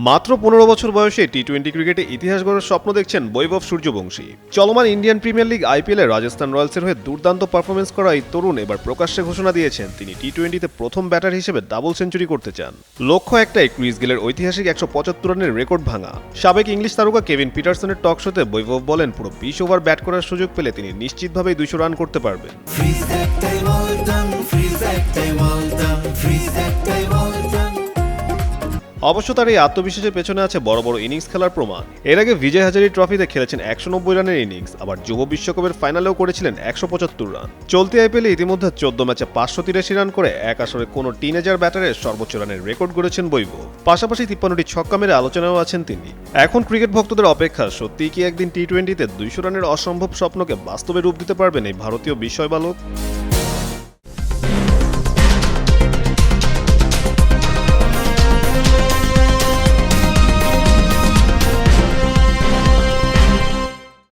মাত্র ১৫ বছর বয়সে টি-20 ক্রিকেটে ইতিহাস গড়ার স্বপ্ন দেখছেন বৈভব সূর্যবংশী। চলমান ইন্ডিয়ান প্রিমিয়ার লিগ আইপিএলে রাজস্থান রয়্যালসের হয়ে দুর্দান্ত পারফরমেন্স করা এই তরুণ এবার প্রকাশ্যে ঘোষণা দিয়েছেন তিনি টি-20তে প্রথম ব্যাটার হিসেবে ডাবল সেঞ্চুরি করতে চান। লক্ষ্য একটাই, ক্রিস গেলের ঐতিহাসিক ১৭৫ রানের রেকর্ড ভাঙা। সাবেক ইংলিশ তারকা কেভিন পিটারসনের টক শোতে বৈভব বলেন, পুরো ২০ ওভার ব্যাট করার সুযোগ পেলে তিনি নিশ্চিতভাবেই ২০০ রান করতে পারবেন। অবশ্য তার এই আত্মবিশ্বাসের পেছনে আছে বড় বড় ইনিংস খেলার প্রমাণ। এর আগে বিজয় হাজারি ট্রফিতে খেলেছেন ১৯০ রানের ইনিংস, আবার যুব বিশ্বকাপের ফাইনালেও করেছিলেন ১৭৫ রান। চলতি আইপিএলে ইতিমধ্যে ১৪ ম্যাচে ৫৮৩ রান করে এক আসরে কোনো টিনেজার ব্যাটারের সর্বোচ্চ রানের রেকর্ড গড়েছেন বৈভব। পাশাপাশি ৫৩টি ছক্কা মেরে আলোচনাও আছেন তিনি। এখন ক্রিকেট ভক্তদের অপেক্ষা, সত্যিই কি একদিন টি-20তে ২০০ রানের অসম্ভব স্বপ্নকে বাস্তবে রূপ দিতে পারবেন এই ভারতীয় বিস্ময় বালক?